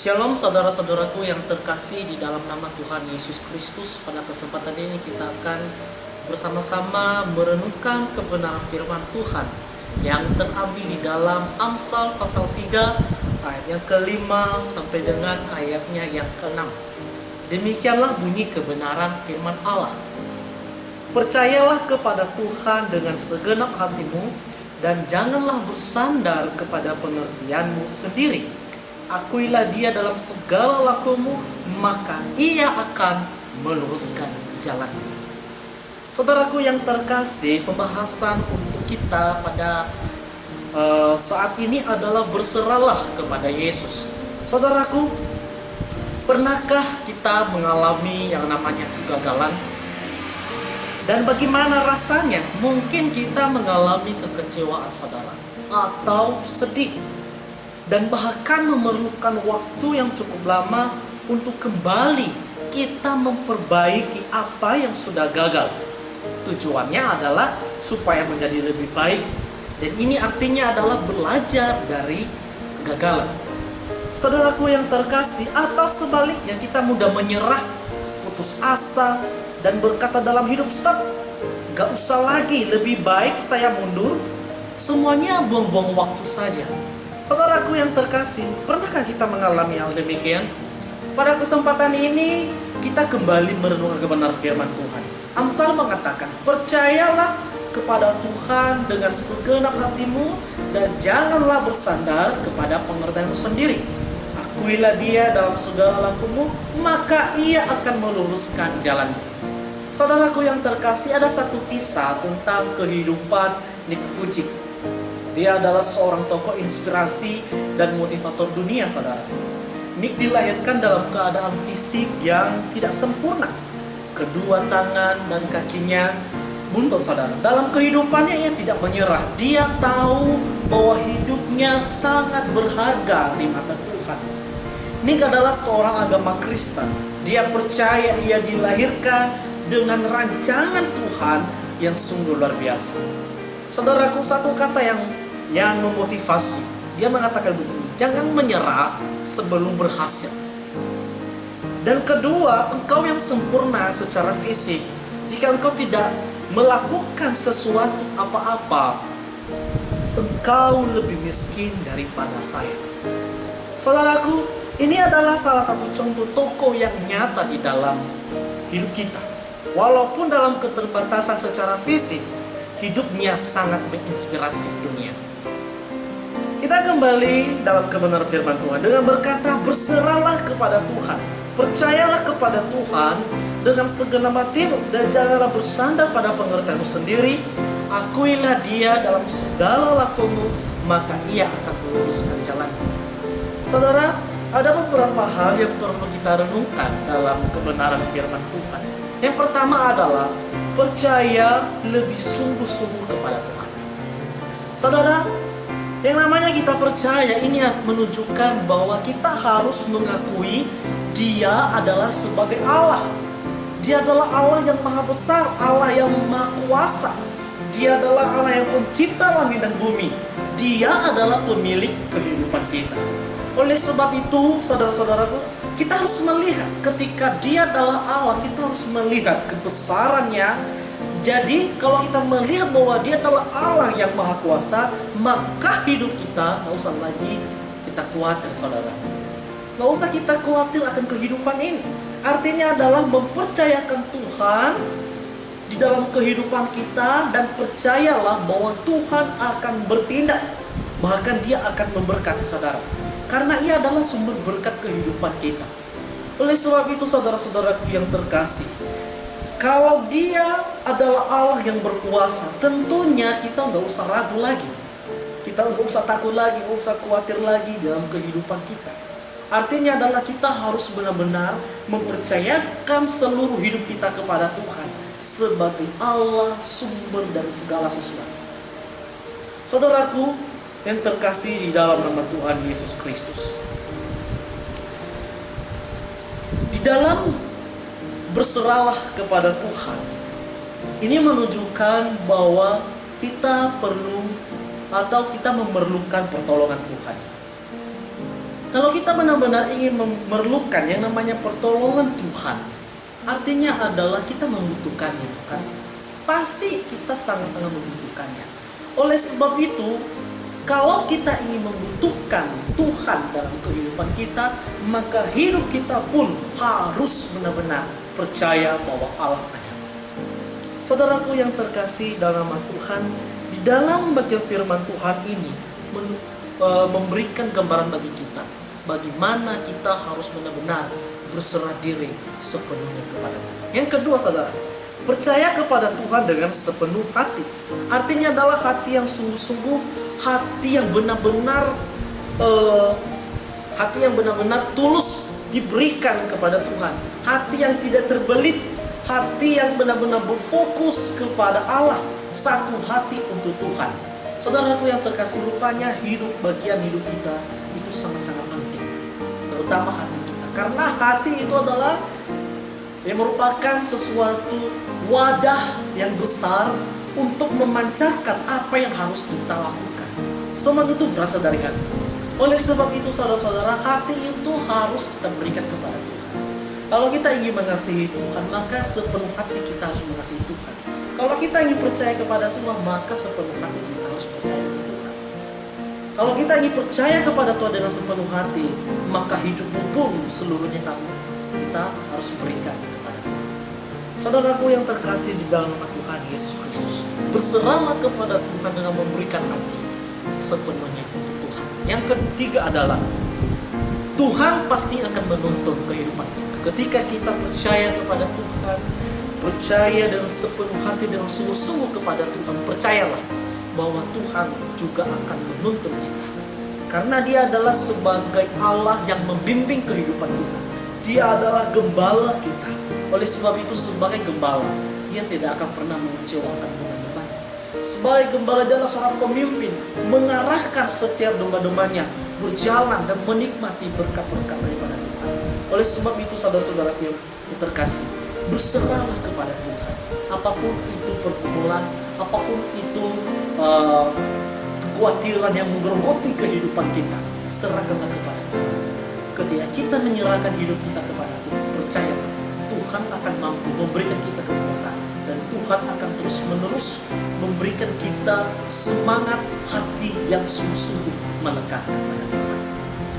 Shalom saudara-saudaraku yang terkasih di dalam nama Tuhan Yesus Kristus. Pada kesempatan ini kita akan bersama-sama merenungkan kebenaran firman Tuhan yang terambil di dalam Amsal pasal 3 ayat yang kelima sampai dengan ayatnya yang keenam. Demikianlah bunyi kebenaran firman Allah. Percayalah kepada Tuhan dengan segenap hatimu dan janganlah bersandar kepada pengertianmu sendiri. Akuilah dia dalam segala lakumu, maka ia akan meluruskan jalanmu. Saudaraku yang terkasih, pembahasan untuk kita pada saat ini adalah berserahlah kepada Yesus. Saudaraku, pernahkah kita mengalami yang namanya kegagalan? Dan bagaimana rasanya? Mungkin kita mengalami kekecewaan saudara, atau sedih, dan bahkan memerlukan waktu yang cukup lama untuk kembali kita memperbaiki apa yang sudah gagal. Tujuannya adalah supaya menjadi lebih baik, dan ini artinya adalah belajar dari kegagalan. Saudaraku yang terkasih, atau sebaliknya kita mudah menyerah, putus asa, dan berkata dalam hidup, stop, gak usah lagi, lebih baik saya mundur, semuanya buang-buang waktu saja. Saudaraku yang terkasih, pernahkah kita mengalami hal demikian? Pada kesempatan ini, kita kembali merenungkan kebenaran firman Tuhan. Amsal mengatakan, percayalah kepada Tuhan dengan segenap hatimu dan janganlah bersandar kepada pengertianmu sendiri. Akuilah dia dalam segala lakumu, maka ia akan meluruskan jalanmu. Saudaraku yang terkasih, ada satu kisah tentang kehidupan Nick Vujicic. Dia adalah seorang tokoh inspirasi dan motivator dunia, saudara. Nick dilahirkan dalam keadaan fisik yang tidak sempurna. Kedua tangan dan kakinya buntut, saudara. Dalam kehidupannya ia tidak menyerah. Dia tahu bahwa hidupnya sangat berharga di mata Tuhan. Nick adalah seorang agama Kristen. Dia percaya ia dilahirkan dengan rancangan Tuhan yang sungguh luar biasa. Saudaraku, satu kata yang memotivasi. Dia mengatakan begini, jangan menyerah sebelum berhasil. Dan kedua, engkau yang sempurna secara fisik, jika engkau tidak melakukan sesuatu apa-apa, engkau lebih miskin daripada saya. Saudaraku, ini adalah salah satu contoh tokoh yang nyata di dalam hidup kita. Walaupun dalam keterbatasan secara fisik, hidupnya sangat menginspirasi dunia. Kita kembali dalam kebenaran firman Tuhan dengan berkata, berserahlah kepada Tuhan, percayalah kepada Tuhan dengan segenap hatimu dan janganlah bersandar pada pengertianmu sendiri. Akuilah dia dalam segala lakumu, maka ia akan meluruskan jalanmu. Saudara, ada beberapa hal yang perlu kita renungkan dalam kebenaran firman Tuhan. Yang pertama adalah percaya lebih sungguh-sungguh kepada Tuhan. Saudara, yang namanya kita percaya ini menunjukkan bahwa kita harus mengakui Dia adalah sebagai Allah. Dia adalah Allah yang maha besar, Allah yang maha kuasa. Dia adalah Allah yang pencipta langit dan bumi. Dia adalah pemilik kehidupan kita. Oleh sebab itu, saudara-saudaraku, kita harus melihat ketika Dia adalah Allah, kita harus melihat kebesarannya. Jadi kalau kita melihat bahwa Dia adalah Allah yang maha kuasa, maka hidup kita gak usah lagi kita khawatir, saudara. Gak usah kita khawatir akan kehidupan ini. Artinya adalah mempercayakan Tuhan di dalam kehidupan kita, dan percayalah bahwa Tuhan akan bertindak. Bahkan Dia akan memberkati saudara, karena Ia adalah sumber berkat kehidupan kita. Oleh sebab itu, saudara-saudaraku yang terkasih, kalau Dia adalah Allah yang berkuasa, tentunya kita nggak usah ragu lagi. Kita nggak usah takut lagi, nggak usah khawatir lagi dalam kehidupan kita. Artinya adalah kita harus benar-benar mempercayakan seluruh hidup kita kepada Tuhan sebagai Allah sumber dari segala sesuatu. Saudaraku yang terkasih di dalam nama Tuhan Yesus Kristus, di dalam berserahlah kepada Tuhan, ini menunjukkan bahwa kita perlu atau kita memerlukan pertolongan Tuhan. Kalau kita benar-benar ingin memerlukan yang namanya pertolongan Tuhan, artinya adalah kita membutuhkannya, bukan? Pasti kita sangat-sangat membutuhkannya. Oleh sebab itu, kalau kita ingin membutuhkan Tuhan dalam kehidupan kita, maka hidup kita pun harus benar-benar percaya bahwa Allah ada. Saudaraku yang terkasih dalam nama Tuhan, di dalam bagian firman Tuhan ini memberikan gambaran bagi kita bagaimana kita harus benar-benar berserah diri sepenuhnya kepada Tuhan. Yang kedua, saudara, percaya kepada Tuhan dengan sepenuh hati. Artinya adalah hati yang sungguh-sungguh, hati yang benar-benar tulus diberikan kepada Tuhan, hati yang tidak terbelit, hati yang benar-benar berfokus kepada Allah, satu hati untuk Tuhan. Saudaraku yang terkasih, rupanya bagian hidup kita itu sangat-sangat penting, terutama hati kita, karena hati itu adalah yang merupakan sesuatu wadah yang besar untuk memancarkan apa yang harus kita lakukan. Semua itu berasal dari hati. Oleh sebab itu, saudara-saudara, hati itu harus kita berikan kepada Tuhan. Kalau kita ingin mengasihi Tuhan, maka sepenuh hati kita harus mengasihi Tuhan. Kalau kita ingin percaya kepada Tuhan, maka sepenuh hati kita harus percaya kepada Tuhan. Kalau kita ingin percaya kepada Tuhan dengan sepenuh hati, maka hidupmu pun seluruhnya kita harus berikan kepada Tuhan. Saudaraku yang terkasih di dalam nama Tuhan Yesus Kristus, berserahlah kepada Tuhan dengan memberikan hati sepenuhnya untuk Tuhan. Yang ketiga adalah Tuhan pasti akan menuntun kehidupan kita. Ketika kita percaya kepada Tuhan, percaya dengan sepenuh hati, dengan sungguh-sungguh kepada Tuhan, percayalah bahwa Tuhan juga akan menuntun kita. Karena Dia adalah sebagai Allah yang membimbing kehidupan kita. Dia adalah gembala kita. Oleh sebab itu, sebagai gembala, Dia tidak akan pernah mengecewakan domba-dombanya. Sebagai gembala, Dia adalah seorang pemimpin, mengarahkan setiap domba-dombanya berjalan dan menikmati berkat-berkat daripada Tuhan. Oleh sebab itu, saudara-saudara yang terkasih, berserahlah kepada Tuhan. Apapun itu pergumulan, apapun itu kekhawatiran yang menggerogoti kehidupan kita, serahkanlah kepada Tuhan. Ketika kita menyerahkan hidup kita kepada Tuhan, percayalah Tuhan akan mampu memberikan kita kekuatan, dan Tuhan akan terus-menerus memberikan kita semangat hati yang sungguh-sungguh melekat kepada Tuhan.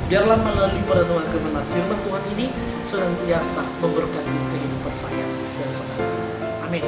Biarlah melalui perenungan kebenaran firman Tuhan ini senantiasa memberkati kehidupan saya dan saudara. Amin.